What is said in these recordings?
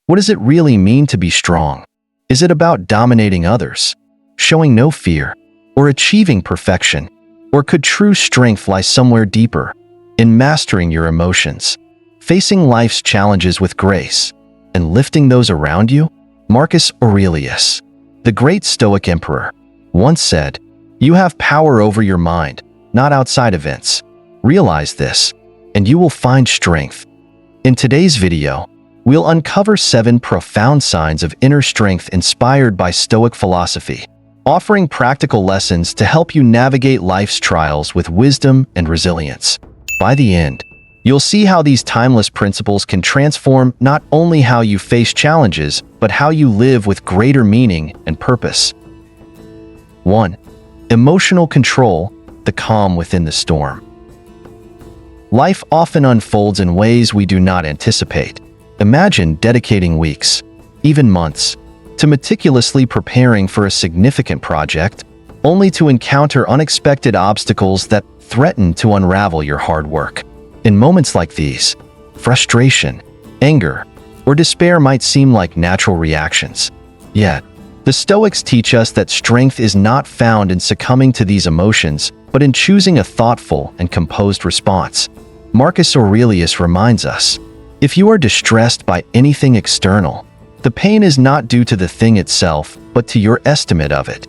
What does it really mean to be strong? Is it about dominating others, showing no fear, or achieving perfection? Or could true strength lie somewhere deeper, in mastering your emotions, facing life's challenges with grace, and lifting those around you? Marcus Aurelius, the great Stoic emperor, once said, "You have power over your mind, not outside events. Realize this, and you will find strength." In today's video, we'll uncover 7 profound signs of inner strength inspired by Stoic philosophy, offering practical lessons to help you navigate life's trials with wisdom and resilience. By the end, you'll see how these timeless principles can transform not only how you face challenges, but how you live with greater meaning and purpose. 1. Emotional control, the calm within the storm. Life often unfolds in ways we do not anticipate. Imagine dedicating weeks, even months, to meticulously preparing for a significant project, only to encounter unexpected obstacles that threaten to unravel your hard work. In moments like these, frustration, anger, or despair might seem like natural reactions. Yet, the Stoics teach us that strength is not found in succumbing to these emotions, but in choosing a thoughtful and composed response. Marcus Aurelius reminds us, if you are distressed by anything external, the pain is not due to the thing itself, but to your estimate of it.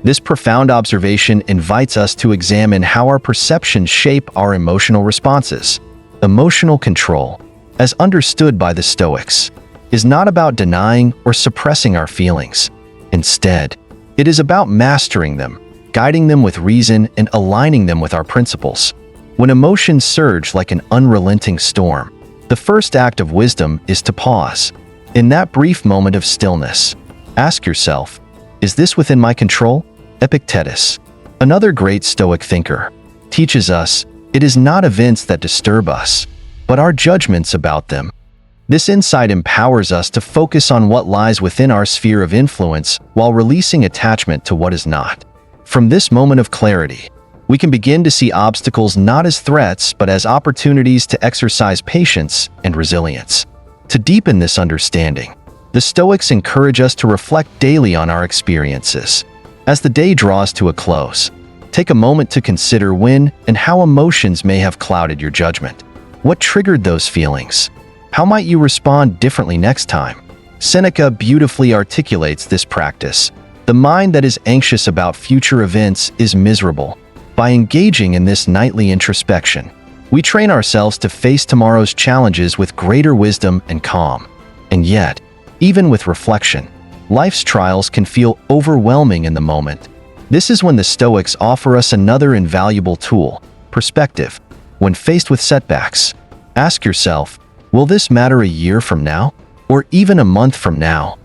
This profound observation invites us to examine how our perceptions shape our emotional responses. Emotional control, as understood by the Stoics, is not about denying or suppressing our feelings. Instead, it is about mastering them, guiding them with reason, and aligning them with our principles. When emotions surge like an unrelenting storm, the first act of wisdom is to pause. In that brief moment of stillness, ask yourself, is this within my control? Epictetus, another great Stoic thinker, teaches us it is not events that disturb us, but our judgments about them. This insight empowers us to focus on what lies within our sphere of influence while releasing attachment to what is not. From this moment of clarity, we can begin to see obstacles not as threats but as opportunities to exercise patience and resilience. To deepen this understanding, the Stoics encourage us to reflect daily on our experiences. As the day draws to a close, take a moment to consider when and how emotions may have clouded your judgment. What triggered those feelings? How might you respond differently next time? Seneca beautifully articulates this practice. The mind that is anxious about future events is miserable. By engaging in this nightly introspection, we train ourselves to face tomorrow's challenges with greater wisdom and calm. And yet, even with reflection, life's trials can feel overwhelming in the moment. This is when the Stoics offer us another invaluable tool, perspective. When faced with setbacks, ask yourself, will this matter a year from now? Or even a month from now?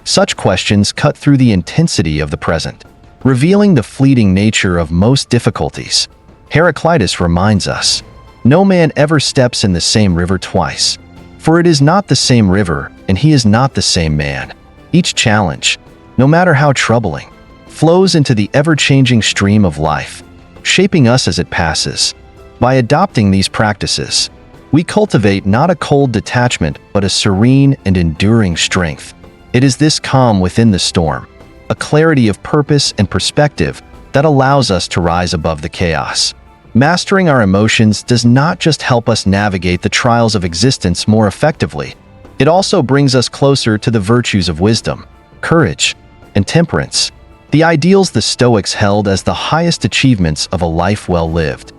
Such questions cut through the intensity of the present, revealing the fleeting nature of most difficulties. Heraclitus reminds us, no man ever steps in the same river twice, for it is not the same river, and he is not the same man. Each challenge, no matter how troubling, flows into the ever-changing stream of life, shaping us as it passes. By adopting these practices, we cultivate not a cold detachment, but a serene and enduring strength. It is this calm within the storm, a clarity of purpose and perspective that allows us to rise above the chaos. Mastering our emotions does not just help us navigate the trials of existence more effectively, it also brings us closer to the virtues of wisdom, courage, and temperance, the ideals the Stoics held as the highest achievements of a life well lived.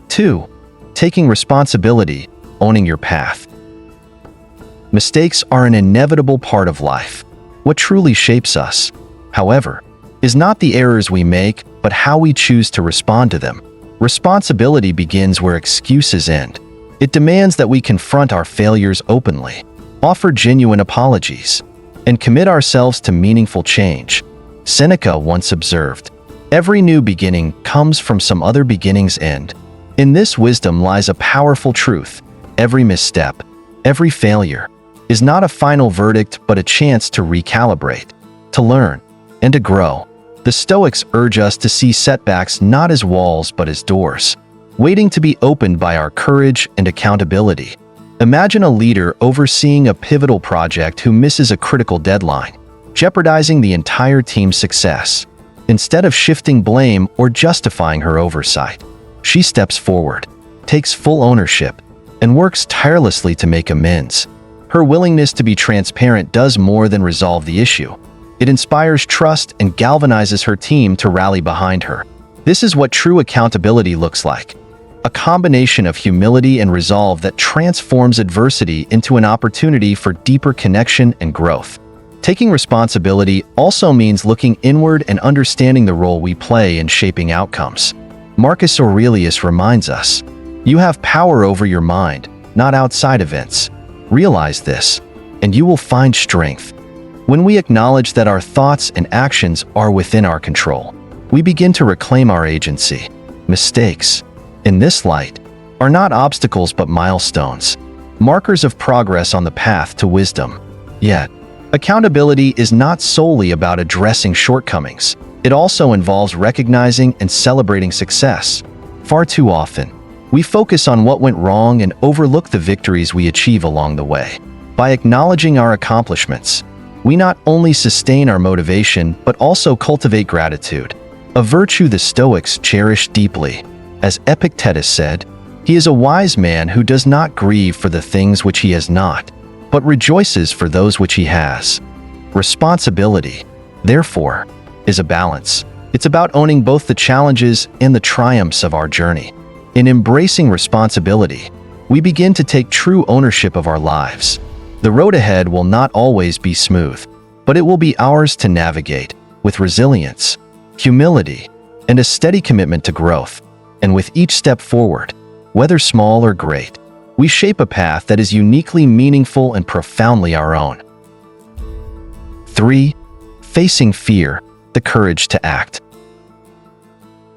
2. Taking responsibility, owning your path. Mistakes are an inevitable part of life. What truly shapes us, however, is not the errors we make, but how we choose to respond to them. Responsibility begins where excuses end. It demands that we confront our failures openly, offer genuine apologies, and commit ourselves to meaningful change. Seneca once observed, "Every new beginning comes from some other beginning's end." In this wisdom lies a powerful truth. Every misstep, every failure, is not a final verdict but a chance to recalibrate, to learn, and to grow. The Stoics urge us to see setbacks not as walls but as doors, waiting to be opened by our courage and accountability. Imagine a leader overseeing a pivotal project who misses a critical deadline, jeopardizing the entire team's success. Instead of shifting blame or justifying her oversight, she steps forward, takes full ownership, and works tirelessly to make amends. Her willingness to be transparent does more than resolve the issue. It inspires trust and galvanizes her team to rally behind her. This is what true accountability looks like: a combination of humility and resolve that transforms adversity into an opportunity for deeper connection and growth. Taking responsibility also means looking inward and understanding the role we play in shaping outcomes. Marcus Aurelius reminds us, "You have power over your mind, not outside events. Realize this, and you will find strength." When we acknowledge that our thoughts and actions are within our control, we begin to reclaim our agency. Mistakes, in this light, are not obstacles but milestones, markers of progress on the path to wisdom. Yet, accountability is not solely about addressing shortcomings. It also involves recognizing and celebrating success. Far too often, we focus on what went wrong and overlook the victories we achieve along the way. By acknowledging our accomplishments, we not only sustain our motivation but also cultivate gratitude, a virtue the Stoics cherish deeply. As Epictetus said, "He is a wise man who does not grieve for the things which he has not, but rejoices for those which he has." Responsibility, therefore, is a balance. It's about owning both the challenges and the triumphs of our journey. In embracing responsibility, we begin to take true ownership of our lives. The road ahead will not always be smooth, but it will be ours to navigate with resilience, humility, and a steady commitment to growth. And with each step forward, whether small or great, we shape a path that is uniquely meaningful and profoundly our own. 3. Facing fear, the courage to act.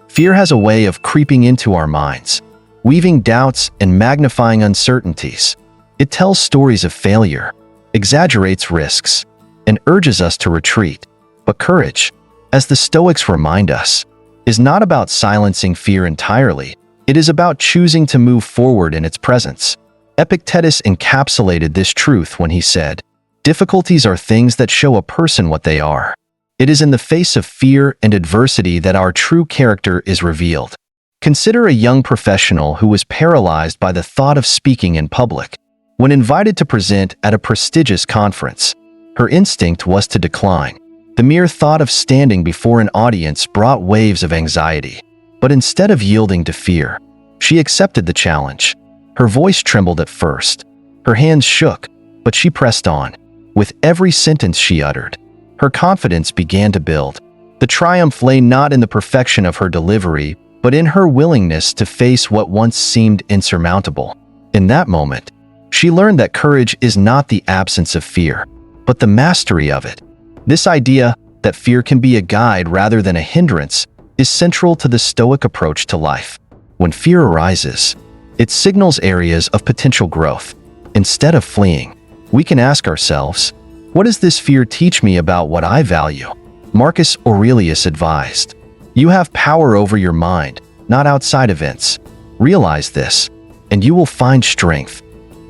Fear has a way of creeping into our minds, weaving doubts and magnifying uncertainties. It tells stories of failure, exaggerates risks, and urges us to retreat. But courage, as the Stoics remind us, is not about silencing fear entirely. It is about choosing to move forward in its presence. Epictetus encapsulated this truth when he said, "Difficulties are things that show a person what they are." It is in the face of fear and adversity that our true character is revealed. Consider a young professional who was paralyzed by the thought of speaking in public. When invited to present at a prestigious conference, her instinct was to decline. The mere thought of standing before an audience brought waves of anxiety. But instead of yielding to fear, she accepted the challenge. Her voice trembled at first. Her hands shook, but she pressed on. With every sentence she uttered, her confidence began to build. The triumph lay not in the perfection of her delivery, but in her willingness to face what once seemed insurmountable. In that moment, she learned that courage is not the absence of fear, but the mastery of it. This idea that fear can be a guide rather than a hindrance is central to the Stoic approach to life. When fear arises, it signals areas of potential growth. Instead of fleeing, we can ask ourselves, what does this fear teach me about what I value? Marcus Aurelius advised, "You have power over your mind, not outside events. Realize this, and you will find strength."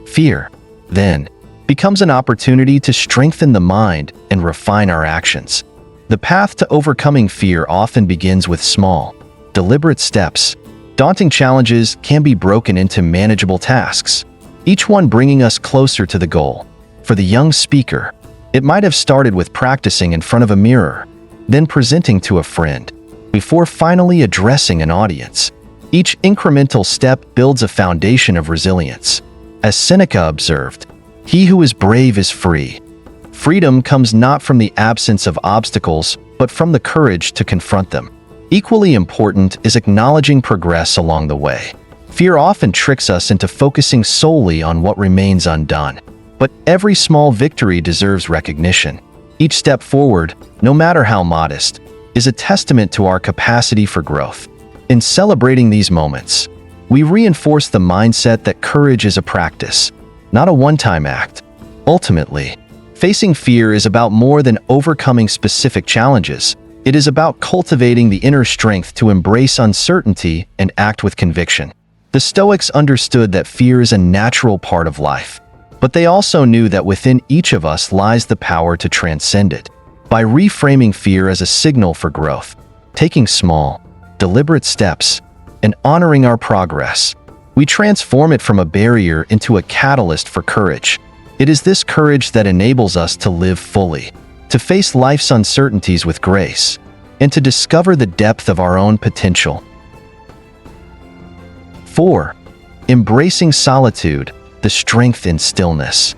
Fear, then, becomes an opportunity to strengthen the mind and refine our actions. The path to overcoming fear often begins with small, deliberate steps. Daunting challenges can be broken into manageable tasks, each one bringing us closer to the goal. For the young speaker, it might have started with practicing in front of a mirror, then presenting to a friend, before finally addressing an audience. Each incremental step builds a foundation of resilience. As Seneca observed, "He who is brave is free." Freedom comes not from the absence of obstacles, but from the courage to confront them. Equally important is acknowledging progress along the way. Fear often tricks us into focusing solely on what remains undone. But every small victory deserves recognition. Each step forward, no matter how modest, is a testament to our capacity for growth. In celebrating these moments, we reinforce the mindset that courage is a practice, not a one-time act. Ultimately, facing fear is about more than overcoming specific challenges. It is about cultivating the inner strength to embrace uncertainty and act with conviction. The The Stoics understood that fear is a natural part of life, but they also knew that within each of us lies the power to transcend it. By reframing fear as a signal for growth, taking small, deliberate steps, and honoring our progress, we transform it from a barrier into a catalyst for courage. It is this courage that enables us to live fully, to face life's uncertainties with grace, and to discover the depth of our own potential. 4. Embracing solitude, the strength in stillness.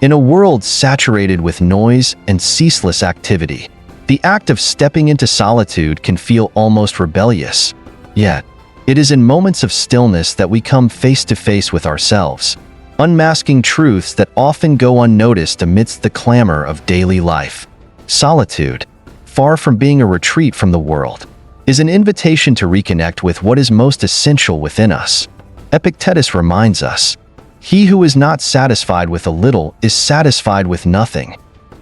In a world saturated with noise and ceaseless activity, the act of stepping into solitude can feel almost rebellious. Yet, it is in moments of stillness that we come face to face with ourselves, unmasking truths that often go unnoticed amidst the clamor of daily life. Solitude, far from being a retreat from the world, is an invitation to reconnect with what is most essential within us. Epictetus reminds us, "He who is not satisfied with a little is satisfied with nothing."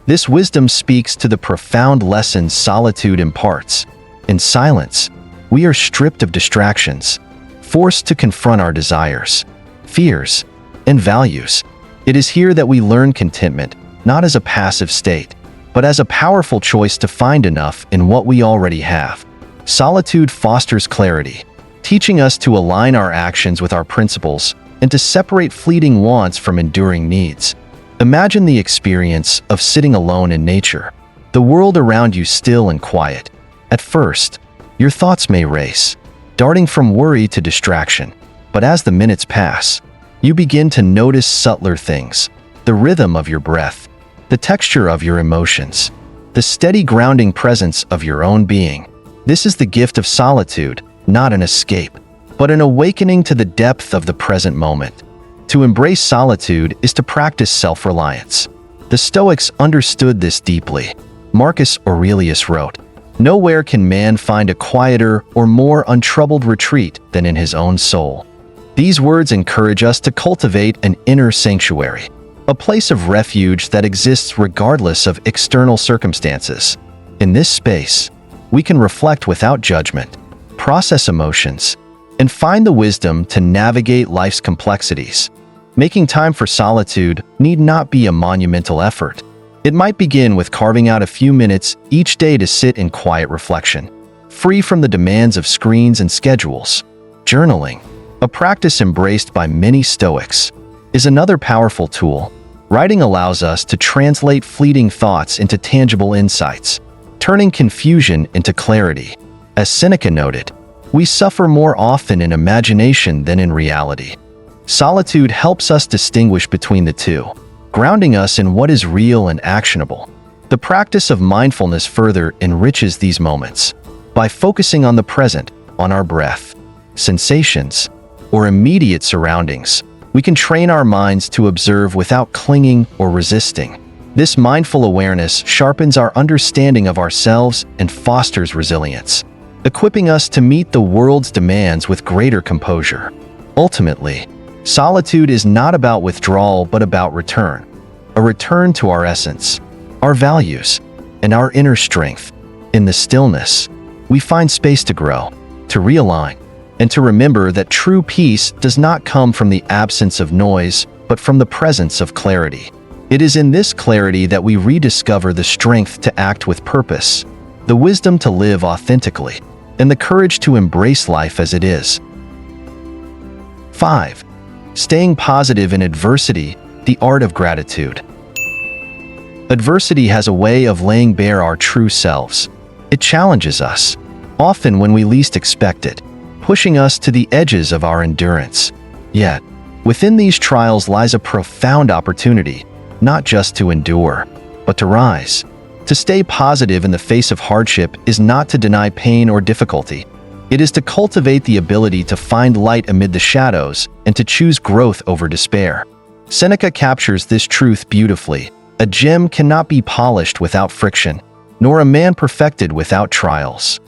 This wisdom speaks to the profound lessons solitude imparts. In silence, we are stripped of distractions, forced to confront our desires, fears, and values. It is here that we learn contentment, not as a passive state, but as a powerful choice to find enough in what we already have. Solitude fosters clarity, teaching us to align our actions with our principles and to separate fleeting wants from enduring needs. Imagine the experience of sitting alone in nature, the world around you still and quiet. At first, your thoughts may race, darting from worry to distraction, but as the minutes pass, you begin to notice subtler things: the rhythm of your breath, the texture of your emotions, the steady grounding presence of your own being. This is the gift of solitude, not an escape, but an awakening to the depth of the present moment. To embrace solitude is to practice self-reliance. The Stoics understood this deeply. Marcus Aurelius wrote, "Nowhere can man find a quieter or more untroubled retreat than in his own soul." These words encourage us to cultivate an inner sanctuary, a place of refuge that exists regardless of external circumstances. In this space, we can reflect without judgment, process emotions, and find the wisdom to navigate life's complexities. Making time for solitude need not be a monumental effort. It might begin with carving out a few minutes each day to sit in quiet reflection, free from the demands of screens and schedules. Journaling, a practice embraced by many Stoics, is another powerful tool. Writing allows us to translate fleeting thoughts into tangible insights, turning confusion into clarity. As Seneca noted, we suffer more often in imagination than in reality. Solitude helps us distinguish between the two, grounding us in what is real and actionable. The practice of mindfulness further enriches these moments. By focusing on the present, on our breath, sensations, or immediate surroundings, we can train our minds to observe without clinging or resisting. This mindful awareness sharpens our understanding of ourselves and fosters resilience, equipping us to meet the world's demands with greater composure. Ultimately, solitude is not about withdrawal but about return, a return to our essence, our values, and our inner strength. In the stillness, we find space to grow, to realign, and to remember that true peace does not come from the absence of noise, but from the presence of clarity. It is in this clarity that we rediscover the strength to act with purpose, the wisdom to live authentically, and the courage to embrace life as it is. 5. Staying positive in adversity, the art of gratitude. Adversity has a way of laying bare our true selves. It challenges us, often when we least expect it, pushing us to the edges of our endurance. Yet, within these trials lies a profound opportunity, not just to endure, but to rise. To stay positive in the face of hardship is not to deny pain or difficulty. It is to cultivate the ability to find light amid the shadows and to choose growth over despair. Seneca captures this truth beautifully. A gem cannot be polished without friction, nor a man perfected without trials.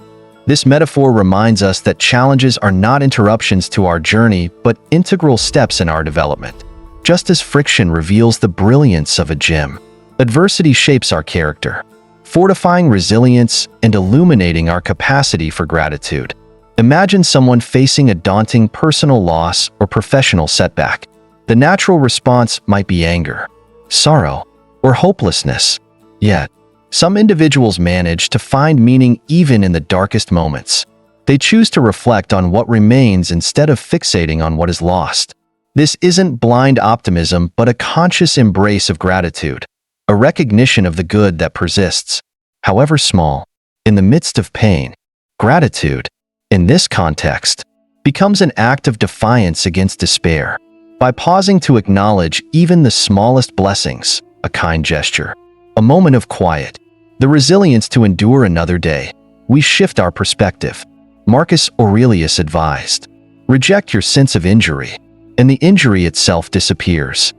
This metaphor reminds us that challenges are not interruptions to our journey, but integral steps in our development. Just as friction reveals the brilliance of a gem, adversity shapes our character, fortifying resilience and illuminating our capacity for gratitude. Imagine someone facing a daunting personal loss or professional setback. The natural response might be anger, sorrow, or hopelessness. Yet, some individuals manage to find meaning even in the darkest moments. They choose to reflect on what remains instead of fixating on what is lost. This isn't blind optimism, but a conscious embrace of gratitude, a recognition of the good that persists, however small. In the midst of pain, gratitude, in this context, becomes an act of defiance against despair. By pausing to acknowledge even the smallest blessings, a kind gesture, a moment of quiet, the resilience to endure another day, we shift our perspective. Marcus Aurelius advised, "Reject your sense of injury, and the injury itself disappears."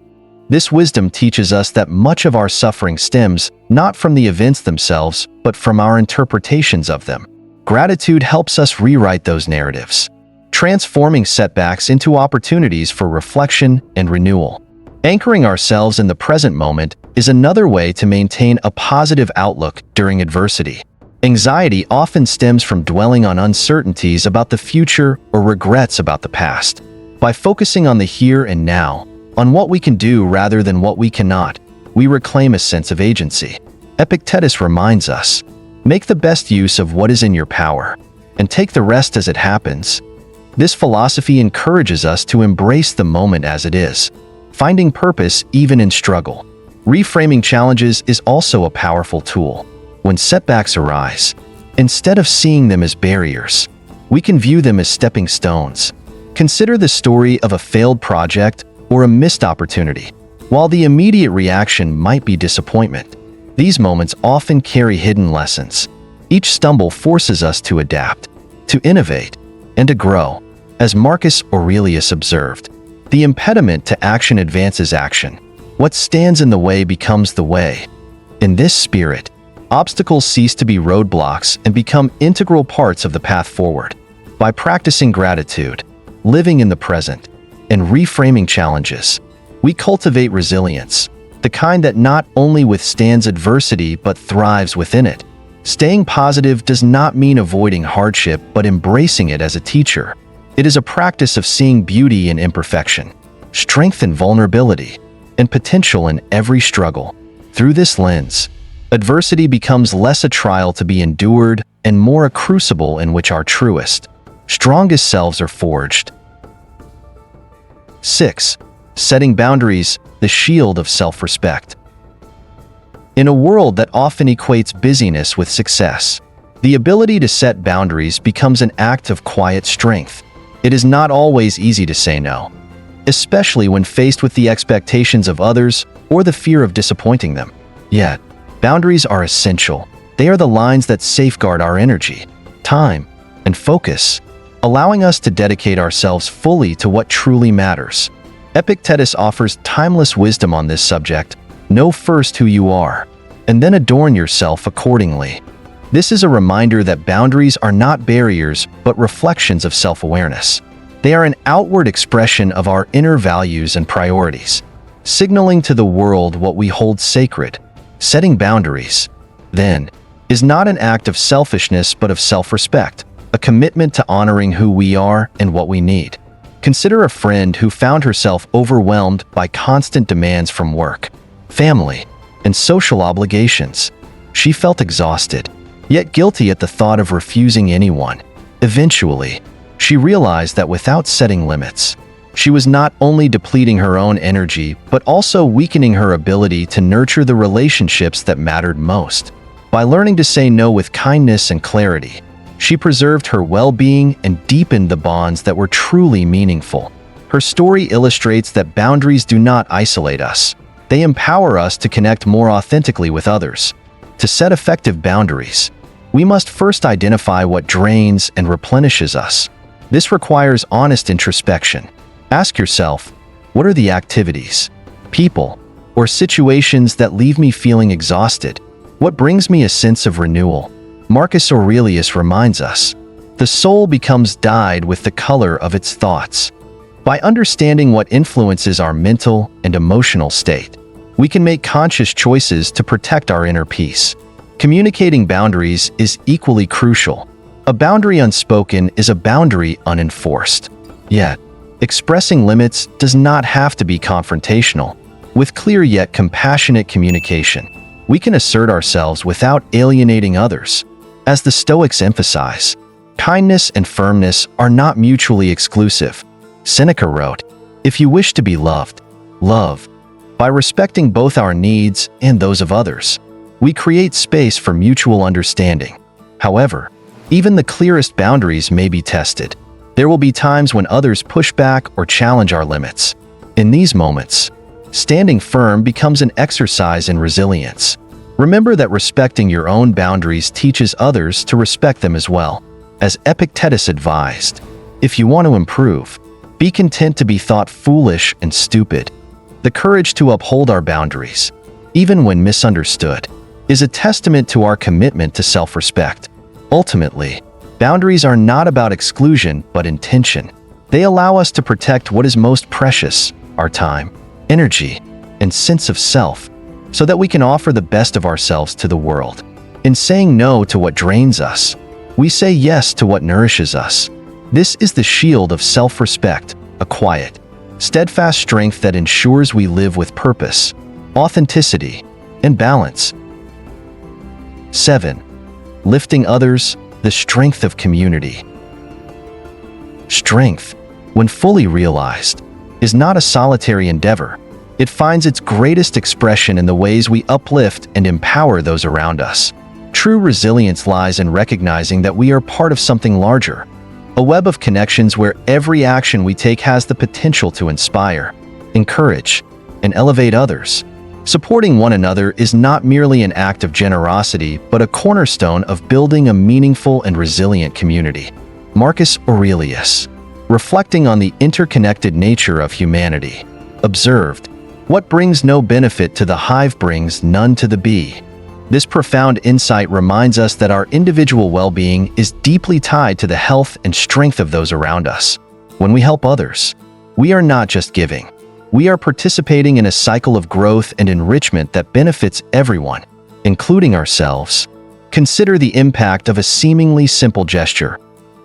This wisdom teaches us that much of our suffering stems not from the events themselves, but from our interpretations of them. Gratitude helps us rewrite those narratives, transforming setbacks into opportunities for reflection and renewal. Anchoring ourselves in the present moment is another way to maintain a positive outlook during adversity. Anxiety often stems from dwelling on uncertainties about the future or regrets about the past. By focusing on the here and now, on what we can do rather than what we cannot, we reclaim a sense of agency. Epictetus reminds us, "Make the best use of what is in your power, and take the rest as it happens." This philosophy encourages us to embrace the moment as it is, finding purpose even in struggle. Reframing challenges is also a powerful tool. When setbacks arise, instead of seeing them as barriers, we can view them as stepping stones. Consider the story of a failed project or a missed opportunity. While the immediate reaction might be disappointment, these moments often carry hidden lessons. Each stumble forces us to adapt, to innovate, and to grow. As Marcus Aurelius observed, the impediment to action advances action. What stands in the way becomes the way. In this spirit, obstacles cease to be roadblocks and become integral parts of the path forward. By practicing gratitude, living in the present, and reframing challenges, we cultivate resilience, the kind that not only withstands adversity but thrives within it. Staying positive does not mean avoiding hardship but embracing it as a teacher. It is a practice of seeing beauty in imperfection, strength in vulnerability, and potential in every struggle. Through this lens, adversity becomes less a trial to be endured and more a crucible in which our truest, strongest selves are forged. 6. Setting boundaries, the shield of self-respect. In a world that often equates busyness with success, the ability to set boundaries becomes an act of quiet strength. It is not always easy to say no, especially when faced with the expectations of others or the fear of disappointing them. Yet, boundaries are essential. They are the lines that safeguard our energy, time, and focus, allowing us to dedicate ourselves fully to what truly matters. Epictetus offers timeless wisdom on this subject. Know first who you are, and then adorn yourself accordingly. This is a reminder that boundaries are not barriers, but reflections of self-awareness. They are an outward expression of our inner values and priorities, signaling to the world what we hold sacred. Setting boundaries, then, is not an act of selfishness but of self-respect, a commitment to honoring who we are and what we need. Consider a friend who found herself overwhelmed by constant demands from work, family, and social obligations. She felt exhausted, yet guilty at the thought of refusing anyone. Eventually, she realized that without setting limits, she was not only depleting her own energy, but also weakening her ability to nurture the relationships that mattered most. By learning to say no with kindness and clarity, she preserved her well-being and deepened the bonds that were truly meaningful. Her story illustrates that boundaries do not isolate us. They empower us to connect more authentically with others. To set effective boundaries, we must first identify what drains and replenishes us. This requires honest introspection. Ask yourself, what are the activities, people, or situations that leave me feeling exhausted? What brings me a sense of renewal? Marcus Aurelius reminds us, the soul becomes dyed with the color of its thoughts. By understanding what influences our mental and emotional state, we can make conscious choices to protect our inner peace. Communicating boundaries is equally crucial. A boundary unspoken is a boundary unenforced. Yet, expressing limits does not have to be confrontational. With clear yet compassionate communication, we can assert ourselves without alienating others. As the Stoics emphasize, kindness and firmness are not mutually exclusive. Seneca wrote, "If you wish to be loved, love." By respecting both our needs and those of others, we create space for mutual understanding. However, even the clearest boundaries may be tested. There will be times when others push back or challenge our limits. In these moments, standing firm becomes an exercise in resilience. Remember that respecting your own boundaries teaches others to respect them as well. As Epictetus advised, if you want to improve, be content to be thought foolish and stupid. The courage to uphold our boundaries, even when misunderstood, is a testament to our commitment to self-respect. Ultimately, boundaries are not about exclusion but intention. They allow us to protect what is most precious, our time, energy, and sense of self, so that we can offer the best of ourselves to the world. In saying no to what drains us, we say yes to what nourishes us. This is the shield of self-respect, a quiet, steadfast strength that ensures we live with purpose, authenticity, and balance. 7. Lifting others, the strength of community. Strength, when fully realized, is not a solitary endeavor. It finds its greatest expression in the ways we uplift and empower those around us. True resilience lies in recognizing that we are part of something larger, a web of connections where every action we take has the potential to inspire, encourage, and elevate others. Supporting one another is not merely an act of generosity, but a cornerstone of building a meaningful and resilient community. Marcus Aurelius, reflecting on the interconnected nature of humanity, observed, "What brings no benefit to the hive brings none to the bee." This profound insight reminds us that our individual well-being is deeply tied to the health and strength of those around us. When we help others, we are not just giving. We are participating in a cycle of growth and enrichment that benefits everyone, including ourselves. Consider the impact of a seemingly simple gesture,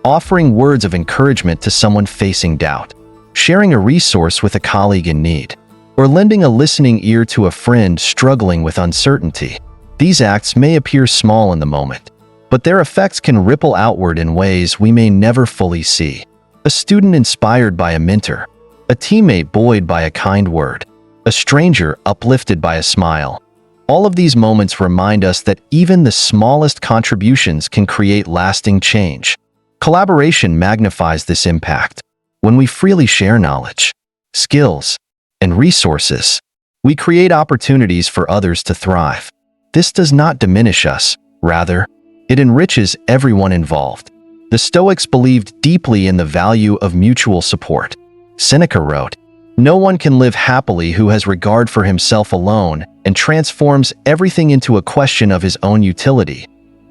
offering words of encouragement to someone facing doubt, sharing a resource with a colleague in need, or lending a listening ear to a friend struggling with uncertainty. These acts may appear small in the moment, but their effects can ripple outward in ways we may never fully see. A student inspired by a mentor, a teammate buoyed by a kind word, a stranger uplifted by a smile. All of these moments remind us that even the smallest contributions can create lasting change. Collaboration magnifies this impact. When we freely share knowledge, skills, and resources, we create opportunities for others to thrive. This does not diminish us, rather, it enriches everyone involved. The Stoics believed deeply in the value of mutual support. Seneca wrote, "No one can live happily who has regard for himself alone and transforms everything into a question of his own utility.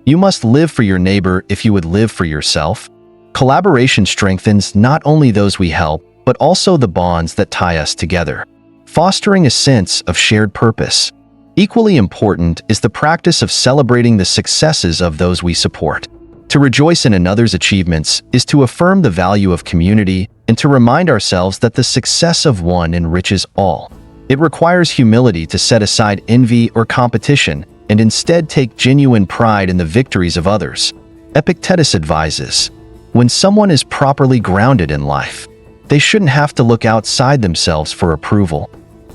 You must live for your neighbor if you would live for yourself." Collaboration strengthens not only those we help, but also the bonds that tie us together, fostering a sense of shared purpose. Equally important is the practice of celebrating the successes of those we support. To rejoice in another's achievements is to affirm the value of community and to remind ourselves that the success of one enriches all. It requires humility to set aside envy or competition and instead take genuine pride in the victories of others. Epictetus advises, when someone is properly grounded in life, they shouldn't have to look outside themselves for approval.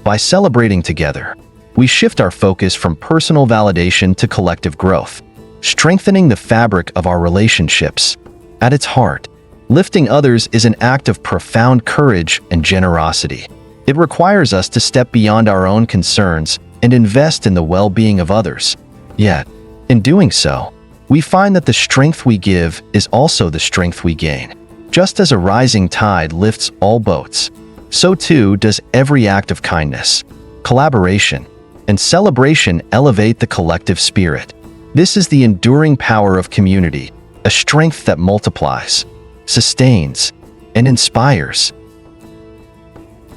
By celebrating together, we shift our focus from personal validation to collective growth, strengthening the fabric of our relationships. At its heart, lifting others is an act of profound courage and generosity. It requires us to step beyond our own concerns and invest in the well-being of others. Yet, in doing so, we find that the strength we give is also the strength we gain. Just as a rising tide lifts all boats, so too does every act of kindness, collaboration, and celebration elevate the collective spirit. This is the enduring power of community, a strength that multiplies, sustains, and inspires.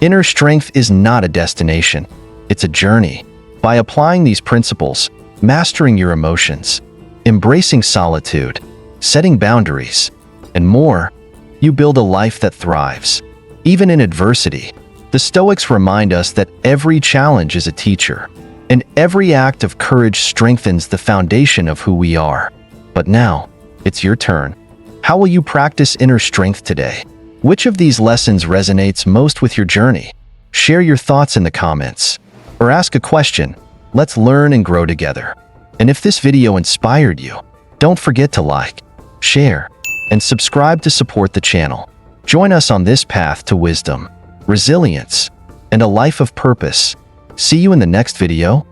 Inner strength is not a destination, it's a journey. By applying these principles, mastering your emotions, embracing solitude, setting boundaries, and more, you build a life that thrives. Even in adversity, the Stoics remind us that every challenge is a teacher, and every act of courage strengthens the foundation of who we are. But now, it's your turn. How will you practice inner strength today? Which of these lessons resonates most with your journey? Share your thoughts in the comments, or ask a question. Let's learn and grow together. And if this video inspired you, don't forget to like, share, and subscribe to support the channel. Join us on this path to wisdom, resilience, and a life of purpose. See you in the next video.